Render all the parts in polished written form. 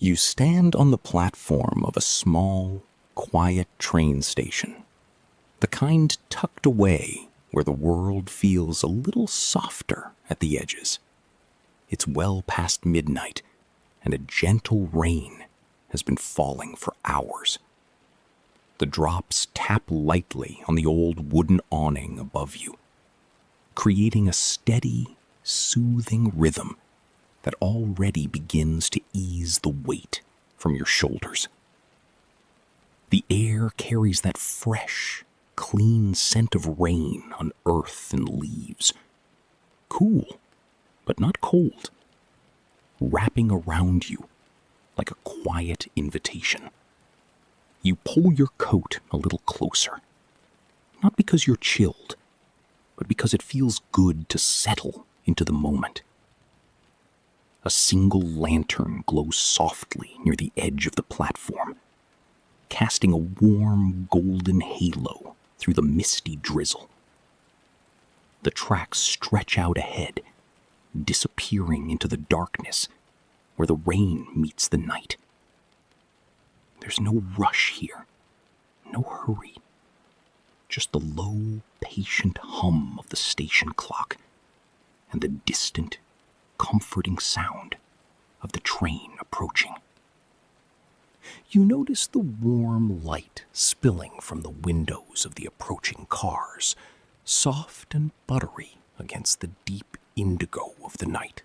You stand on the platform of a small, quiet train station, the kind tucked away where the world feels a little softer at the edges. It's well past midnight, and a gentle rain has been falling for hours. The drops tap lightly on the old wooden awning above you, creating a steady, soothing rhythm that already begins to ease the weight from your shoulders. The air carries that fresh, clean scent of rain on earth and leaves. Cool, but not cold, wrapping around you like a quiet invitation. You pull your coat a little closer, not because you're chilled, but because it feels good to settle into the moment. A single lantern glows softly near the edge of the platform, casting a warm golden halo through the misty drizzle. The tracks stretch out ahead, disappearing into the darkness where the rain meets the night. There's no rush here, no hurry, just the low, patient hum of the station clock and the distant, comforting sound of the train approaching. You notice the warm light spilling from the windows of the approaching cars, soft and buttery against the deep indigo of the night.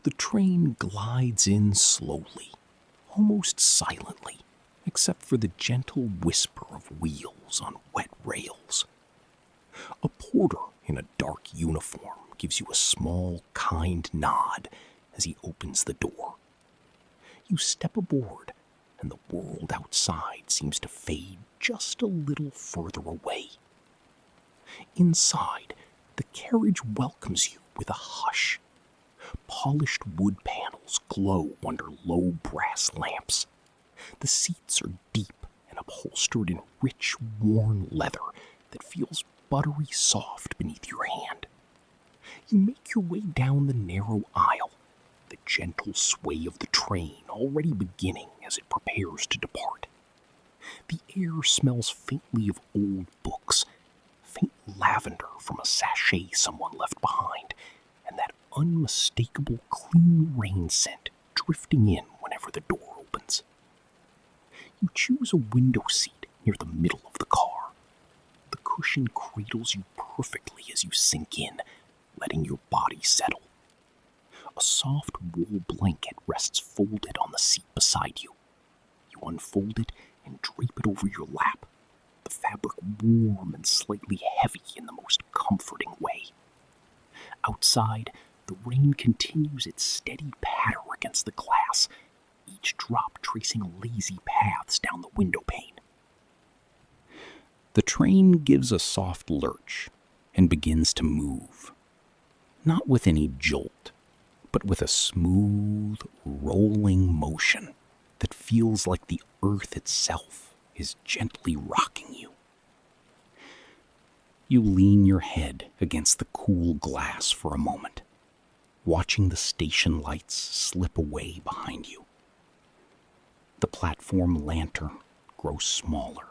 The train glides in slowly, almost silently, except for the gentle whisper of wheels on wet rails. A porter in a dark uniform gives you a small, kind nod as he opens the door. You step aboard, and the world outside seems to fade just a little further away. Inside, the carriage welcomes you with a hush. Polished wood panels glow under low brass lamps. The seats are deep and upholstered in rich, worn leather that feels buttery soft beneath your hand. You make your way down the narrow aisle, the gentle sway of the train already beginning as it prepares to depart. The air smells faintly of old books, faint lavender from a sachet someone left behind, and that unmistakable clean rain scent drifting in whenever the door opens. You choose a window seat near the middle of the car. The cushion cradles you perfectly as you sink in, letting your body settle. A soft wool blanket rests folded on the seat beside you. You unfold it and drape it over your lap, the fabric warm and slightly heavy in the most comforting way. Outside, the rain continues its steady patter against the glass, each drop tracing lazy paths down the window pane. The train gives a soft lurch and begins to move, not with any jolt, but with a smooth, rolling motion that feels like the earth itself is gently rocking you. You lean your head against the cool glass for a moment, watching the station lights slip away behind you. The platform lantern grows smaller,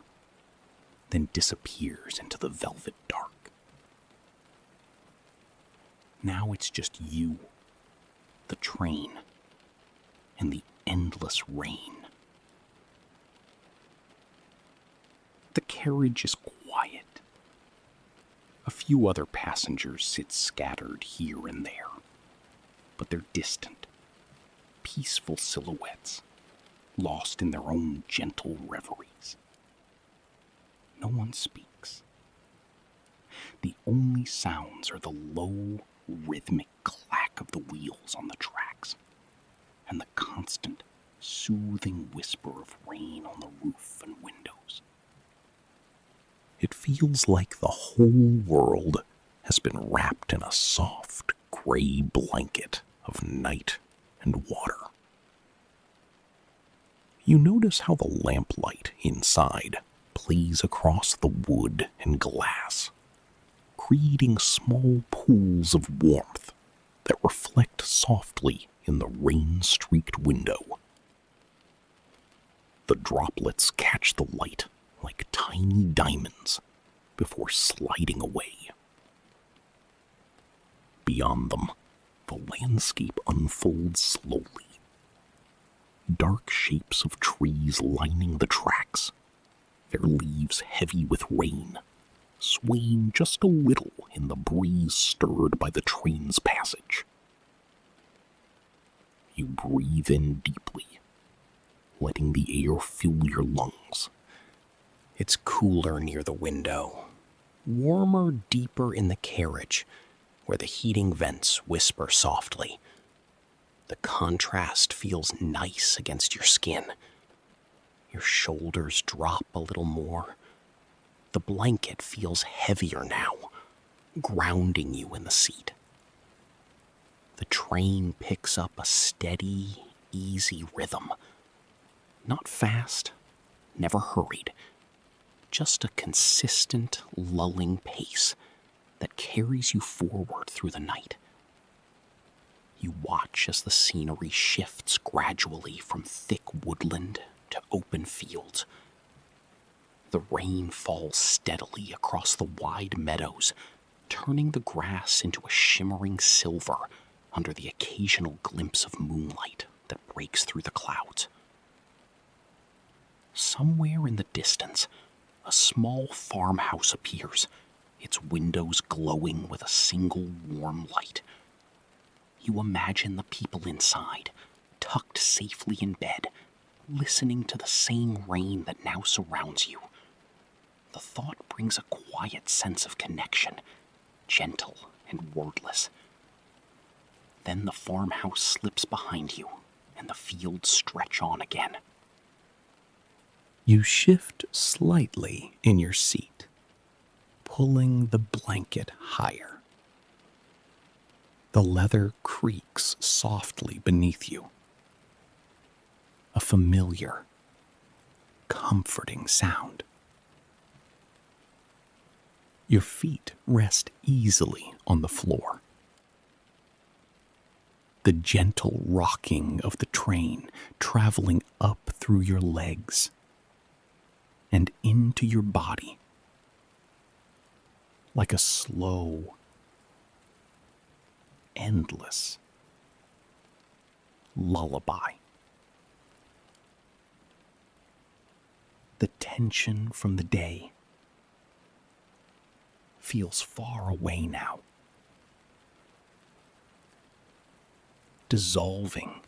then disappears into the velvet dark. Now it's just you, the train, and the endless rain. The carriage is quiet. A few other passengers sit scattered here and there, but they're distant, peaceful silhouettes, lost in their own gentle reveries. No one speaks. The only sounds are the low, rhythmic clack of the wheels on the tracks, and the constant, soothing whisper of rain on the roof and windows. It feels like the whole world has been wrapped in a soft, gray blanket of night and water. You notice how the lamplight inside plays across the wood and glass, creating small pools of warmth that reflect softly in the rain-streaked window. The droplets catch the light like tiny diamonds before sliding away. Beyond them, the landscape unfolds slowly. Dark shapes of trees lining the tracks, their leaves heavy with rain, swaying just a little in the breeze stirred by the train's passage. You breathe in deeply, letting the air fill your lungs. It's cooler near the window, warmer deeper in the carriage, where the heating vents whisper softly. The contrast feels nice against your skin. Your shoulders drop a little more. The blanket feels heavier now, grounding you in the seat. The train picks up a steady, easy rhythm. Not fast, never hurried. Just a consistent, lulling pace that carries you forward through the night. You watch as the scenery shifts gradually from thick woodland to open fields. The rain falls steadily across the wide meadows, turning the grass into a shimmering silver under the occasional glimpse of moonlight that breaks through the clouds. Somewhere in the distance, a small farmhouse appears, its windows glowing with a single warm light. You imagine the people inside, tucked safely in bed, listening to the same rain that now surrounds you. The thought brings a quiet sense of connection, gentle and wordless. Then the farmhouse slips behind you, and the fields stretch on again. You shift slightly in your seat, pulling the blanket higher. The leather creaks softly beneath you. A familiar, comforting sound. Your feet rest easily on the floor. The gentle rocking of the train traveling up through your legs and into your body like a slow, endless lullaby. The tension from the day feels far away now, dissolving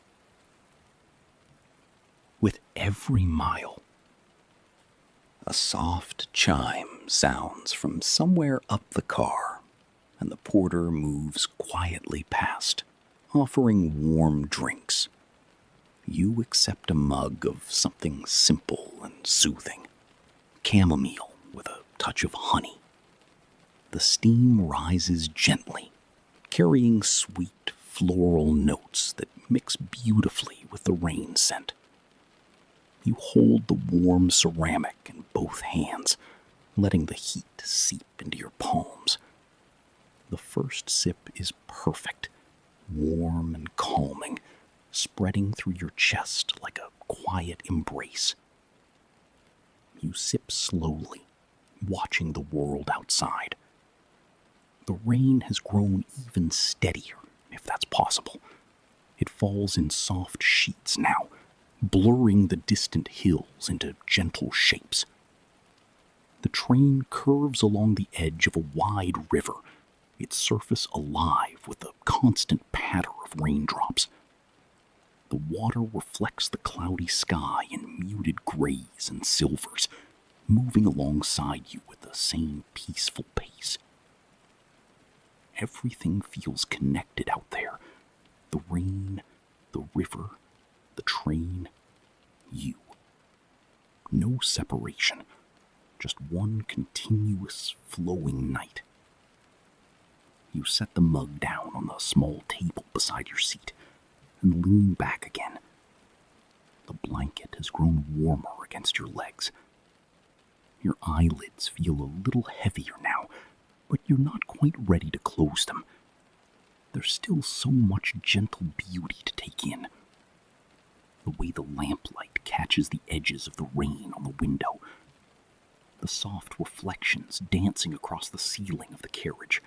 with every mile. A soft chime sounds from somewhere up the car, and the porter moves quietly past, offering warm drinks. You accept a mug of something simple and soothing, chamomile with a touch of honey. The steam rises gently, carrying sweet floral notes that mix beautifully with the rain scent. You hold the warm ceramic in both hands, letting the heat seep into your palms. The first sip is perfect, warm and calming, spreading through your chest like a quiet embrace. You sip slowly, watching the world outside. The rain has grown even steadier, if that's possible. It falls in soft sheets now, blurring the distant hills into gentle shapes. The train curves along the edge of a wide river, its surface alive with the constant patter of raindrops. The water reflects the cloudy sky in muted grays and silvers, moving alongside you with the same peaceful pace. Everything feels connected out there. The rain, the river, the train, you. No separation, just one continuous flowing night. You set the mug down on the small table beside your seat and lean back again. The blanket has grown warmer against your legs. Your eyelids feel a little heavier now, but you're not quite ready to close them. There's still so much gentle beauty to take in. The way the lamplight catches the edges of the rain on the window. The soft reflections dancing across the ceiling of the carriage.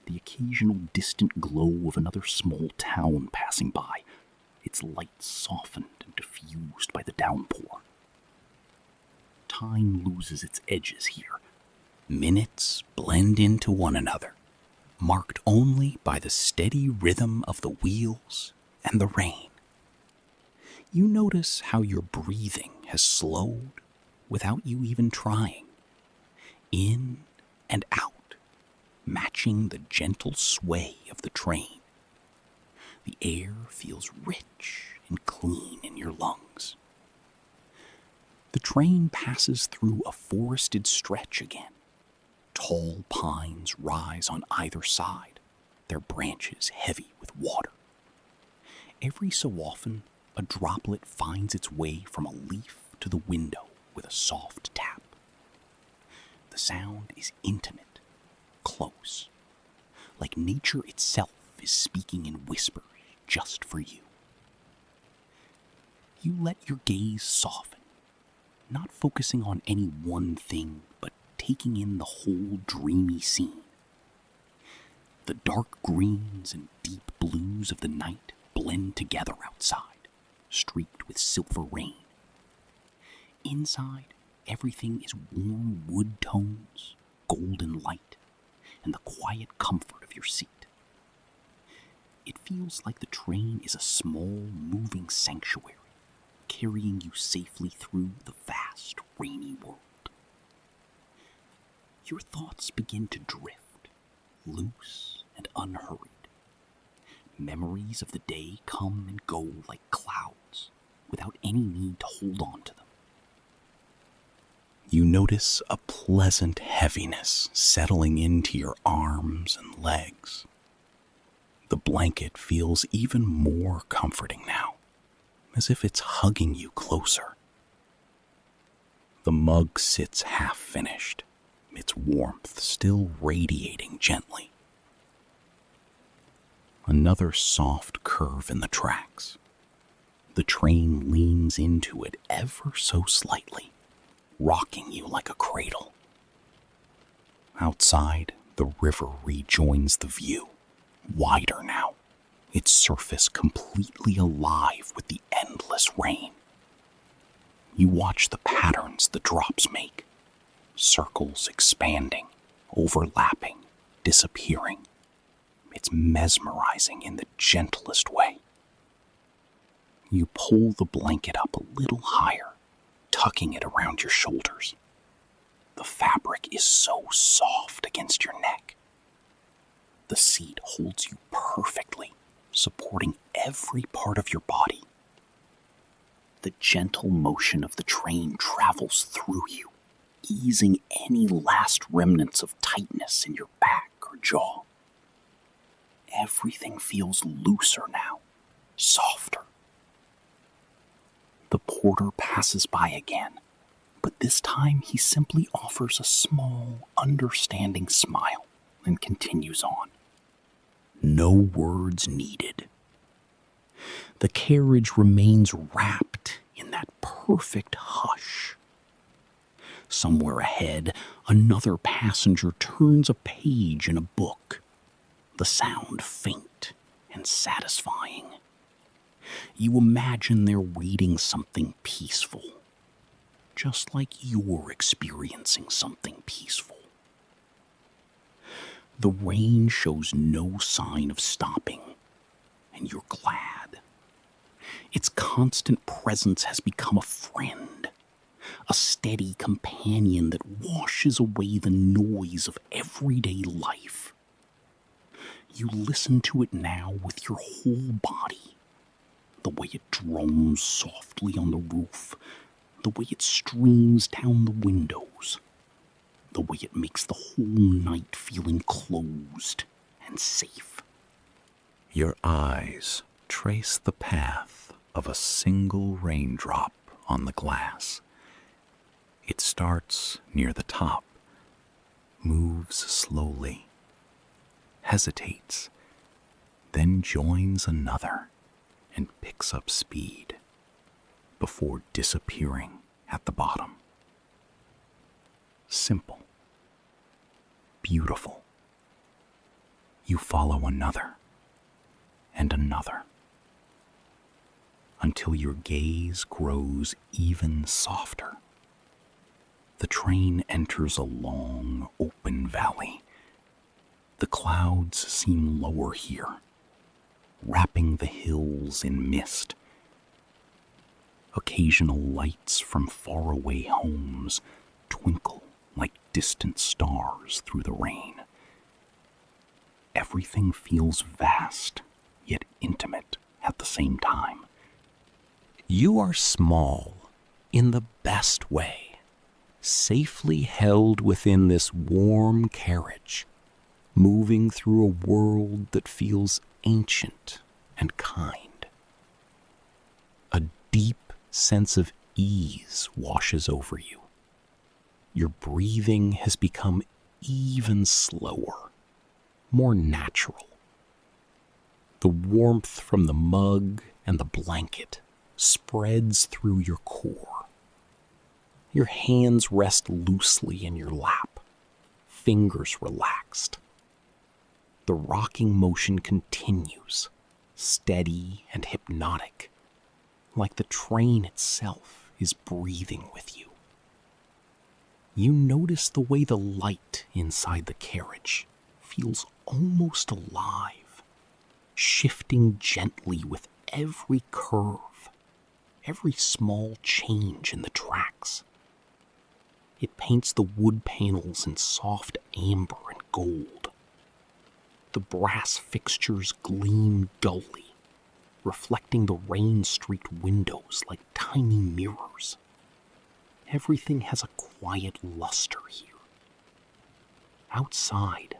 The occasional distant glow of another small town passing by, its light softened and diffused by the downpour. Time loses its edges here. Minutes blend into one another, marked only by the steady rhythm of the wheels and the rain. You notice how your breathing has slowed without you even trying, in and out, matching the gentle sway of the train. The air feels rich and clean in your lungs. The train passes through a forested stretch again. Tall pines rise on either side, their branches heavy with water. Every so often, a droplet finds its way from a leaf to the window with a soft tap. The sound is intimate, close, like nature itself is speaking in whispers just for you. You let your gaze soften, not focusing on any one thing, but taking in the whole dreamy scene. The dark greens and deep blues of the night blend together outside, streaked with silver rain. Inside, everything is warm wood tones, golden light, and the quiet comfort of your seat. It feels like the train is a small, moving sanctuary, carrying you safely through the vast, rainy world. Your thoughts begin to drift, loose and unhurried. Memories of the day come and go like clouds, without any need to hold on to them. You notice a pleasant heaviness settling into your arms and legs. The blanket feels even more comforting now, as if it's hugging you closer. The mug sits half finished, its warmth still radiating gently. Another soft curve in the tracks. The train leans into it ever so slightly, rocking you like a cradle. Outside, the river rejoins the view, wider now, its surface completely alive with the endless rain. You watch the patterns the drops make, circles expanding, overlapping, disappearing. It's mesmerizing in the gentlest way. You pull the blanket up a little higher, tucking it around your shoulders. The fabric is so soft against your neck. The seat holds you perfectly, supporting every part of your body. The gentle motion of the train travels through you, easing any last remnants of tightness in your back or jaw. Everything feels looser now, softer. The porter passes by again, but this time he simply offers a small, understanding smile and continues on. No words needed. The carriage remains wrapped in that perfect hush. Somewhere ahead, another passenger turns a page in a book, the sound faint and satisfying. You imagine they're reading something peaceful, just like you're experiencing something peaceful. The rain shows no sign of stopping, and you're glad. Its constant presence has become a friend, a steady companion that washes away the noise of everyday life. You listen to it now with your whole body, the way it drones softly on the roof, the way it streams down the windows, the way it makes the whole night feel enclosed and safe. Your eyes trace the path of a single raindrop on the glass. It starts near the top, moves slowly, hesitates, then joins another and picks up speed before disappearing at the bottom. Simple. Beautiful. You follow another and another until your gaze grows even softer. The train enters a long, open valley. The clouds seem lower here, wrapping the hills in mist. Occasional lights from faraway homes twinkle like distant stars through the rain. Everything feels vast, yet intimate at the same time. You are small in the best way, safely held within this warm carriage, moving through a world that feels ancient and kind. A deep sense of ease washes over you. Your breathing has become even slower, more natural. The warmth from the mug and the blanket spreads through your core. Your hands rest loosely in your lap, fingers relaxed. The rocking motion continues, steady and hypnotic, like the train itself is breathing with you. You notice the way the light inside the carriage feels almost alive, shifting gently with every curve, every small change in the tracks. It paints the wood panels in soft amber and gold. The brass fixtures gleam dully, reflecting the rain-streaked windows like tiny mirrors. Everything has a quiet luster here. Outside,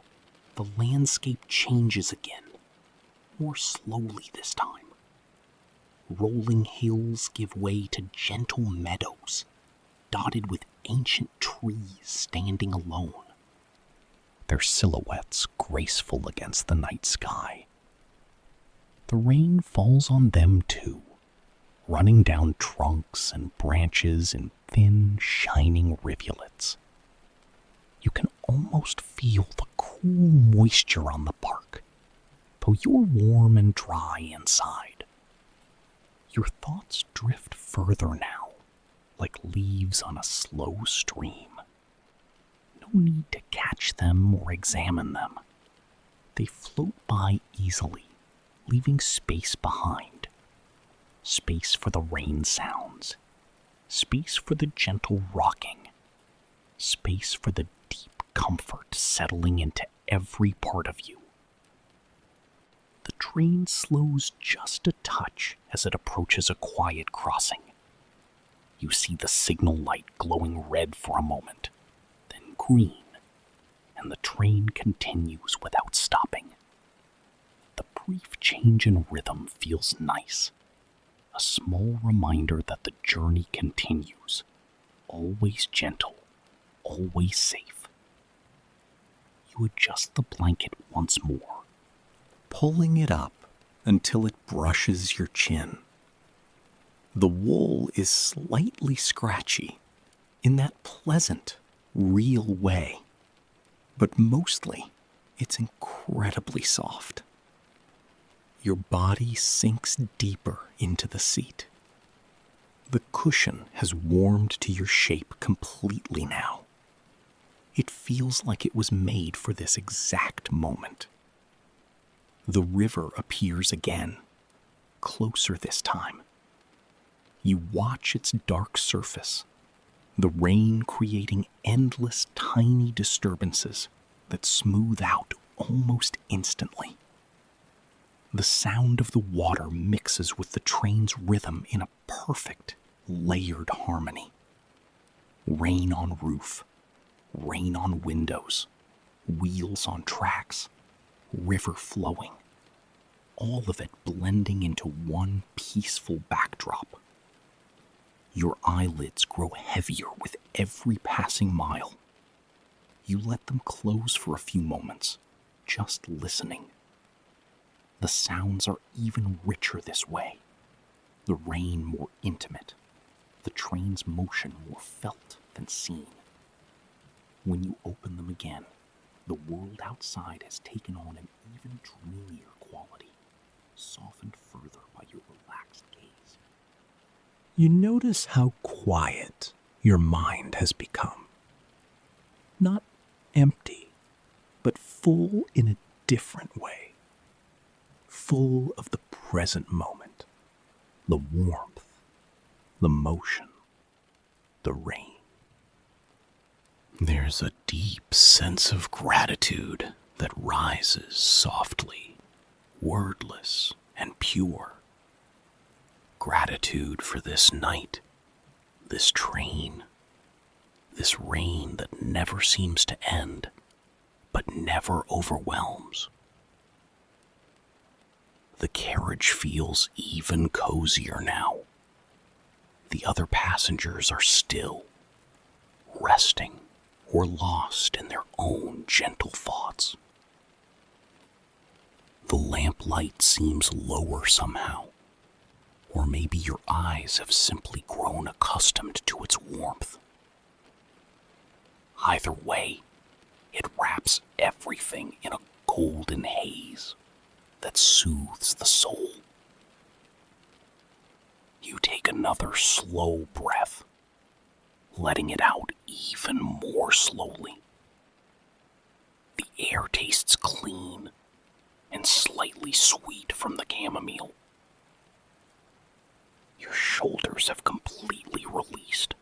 the landscape changes again, more slowly this time. Rolling hills give way to gentle meadows, dotted with ancient trees standing alone, their silhouettes graceful against the night sky. The rain falls on them too, running down trunks and branches in thin, shining rivulets. You can almost feel the cool moisture on the bark, though you're warm and dry inside. Your thoughts drift further now, like leaves on a slow stream. No need to catch them or examine them. They float by easily, leaving space behind. Space for the rain sounds. Space for the gentle rocking. Space for the deep comfort settling into every part of you. The train slows just a touch as it approaches a quiet crossing. You see the signal light glowing red for a moment, then green, and the train continues without stopping. The brief change in rhythm feels nice, a small reminder that the journey continues, always gentle, always safe. You adjust the blanket once more, pulling it up until it brushes your chin. The wool is slightly scratchy, in that pleasant, real way, but mostly it's incredibly soft. Your body sinks deeper into the seat. The cushion has warmed to your shape completely now. It feels like it was made for this exact moment. The river appears again, closer this time. You watch its dark surface, the rain creating endless tiny disturbances that smooth out almost instantly. The sound of the water mixes with the train's rhythm in a perfect, layered harmony. Rain on roof, rain on windows, wheels on tracks, river flowing, all of it blending into one peaceful backdrop. Your eyelids grow heavier with every passing mile. You let them close for a few moments, just listening. The sounds are even richer this way, the rain more intimate, the train's motion more felt than seen. When you open them again, the world outside has taken on an even dreamier quality, softened further by your relaxed gaze. You notice how quiet your mind has become. Not empty, but full in a different way. Full of the present moment, the warmth, the motion, the rain. There's a deep sense of gratitude that rises softly, wordless and pure. Gratitude for this night, this train, this rain that never seems to end, but never overwhelms. The carriage feels even cozier now. The other passengers are still, resting or lost in their own gentle thoughts. The lamplight seems lower somehow, or maybe your eyes have simply grown accustomed to its warmth. Either way, it wraps everything in a golden haze that soothes the soul. You take another slow breath, letting it out even more slowly. The air tastes clean and slightly sweet from the chamomile. Your shoulders have completely released.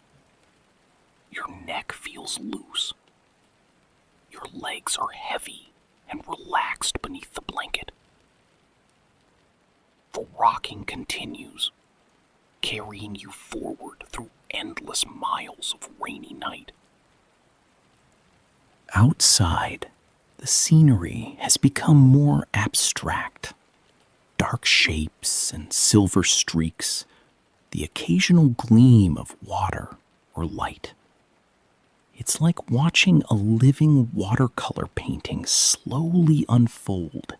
Your neck feels loose. Your legs are heavy and relaxed beneath the blanket. The rocking continues, carrying you forward through endless miles of rainy night. Outside, the scenery has become more abstract. Dark shapes and silver streaks, the occasional gleam of water or light. It's like watching a living watercolor painting slowly unfold.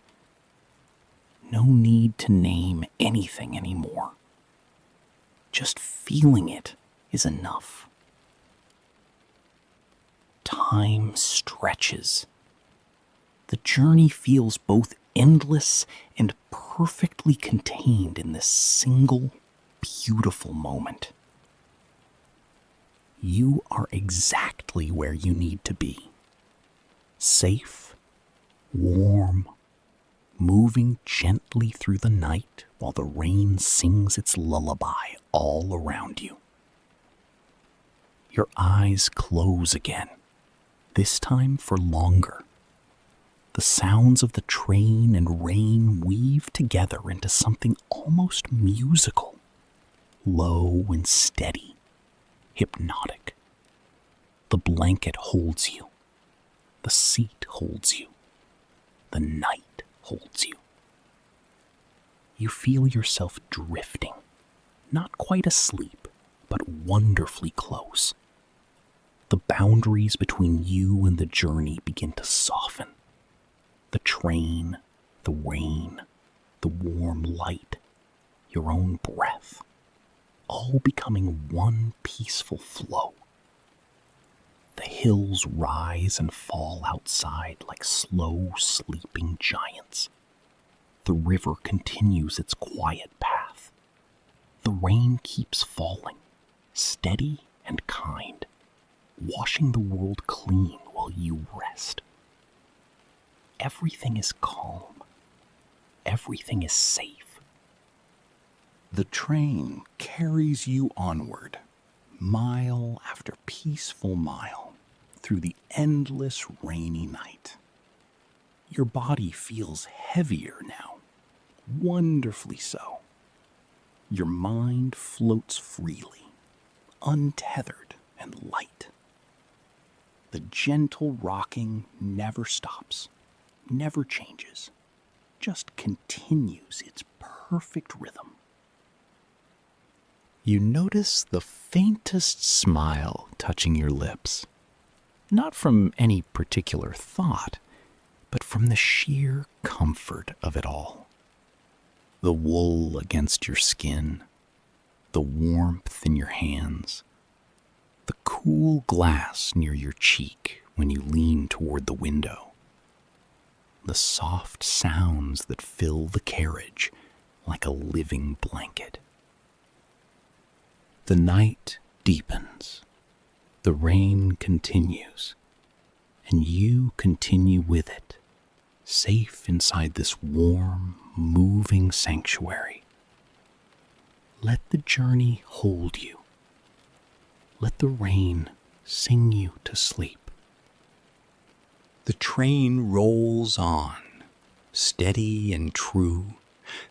No need to name anything anymore. Just feeling it is enough. Time stretches. The journey feels both endless and perfectly contained in this single, beautiful moment. You are exactly where you need to be. Safe, warm, moving gently through the night while the rain sings its lullaby all around you. Your eyes close again, this time for longer. The sounds of the train and rain weave together into something almost musical, low and steady, hypnotic. The blanket holds you. The seat holds you. The night holds you. You feel yourself drifting, not quite asleep, but wonderfully close. The boundaries between you and the journey begin to soften. The train, the rain, the warm light, your own breath, all becoming one peaceful flow. The hills rise and fall outside like slow, sleeping giants. The river continues its quiet path. The rain keeps falling, steady and kind, washing the world clean while you rest. Everything is calm. Everything is safe. The train carries you onward, mile after peaceful mile, through the endless rainy night. Your body feels heavier now, wonderfully so. Your mind floats freely, untethered and light. The gentle rocking never stops, never changes, just continues its perfect rhythm. You notice the faintest smile touching your lips, not from any particular thought, but from the sheer comfort of it all. The wool against your skin, the warmth in your hands, the cool glass near your cheek when you lean toward the window, the soft sounds that fill the carriage like a living blanket. The night deepens, the rain continues, and you continue with it, safe inside this warm, moving sanctuary. Let the journey hold you. Let the rain sing you to sleep. The train rolls on, steady and true,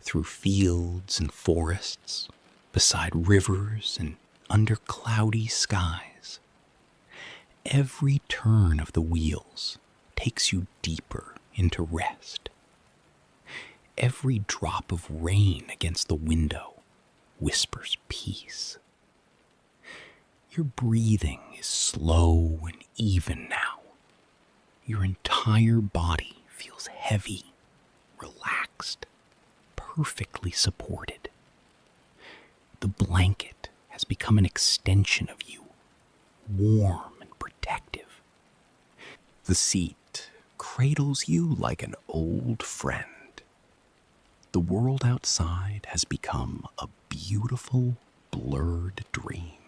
through fields and forests, beside rivers and under cloudy skies. Every turn of the wheels takes you deeper into rest. Every drop of rain against the window whispers peace. Your breathing is slow and even now. Your entire body feels heavy, relaxed, perfectly supported. The blanket has become an extension of you, warm and protective. The seat cradles you like an old friend. The world outside has become a beautiful, blurred dream.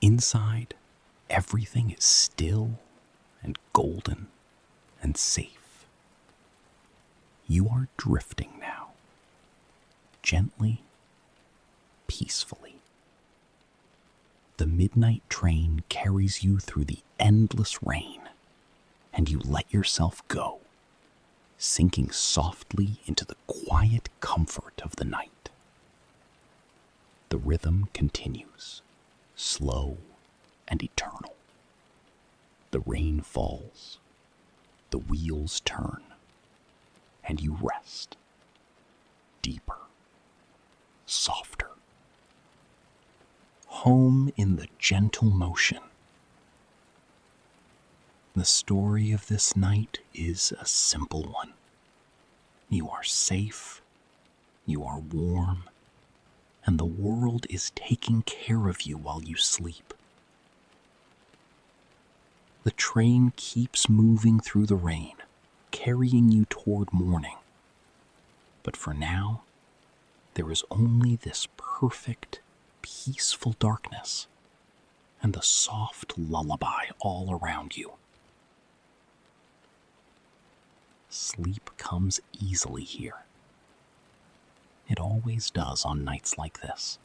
Inside, everything is still and golden and safe. You are drifting now, gently, peacefully. The midnight train carries you through the endless rain, and you let yourself go, sinking softly into the quiet comfort of the night. The rhythm continues, slow and eternal. The rain falls, the wheels turn, and you rest, deeper, softer. Home in the gentle motion. The story of this night is a simple one. You are safe, you are warm, and the world is taking care of you while you sleep. The train keeps moving through the rain, carrying you toward morning. But for now, there is only this perfect, peaceful darkness and the soft lullaby all around you. Sleep comes easily here. It always does on nights like this.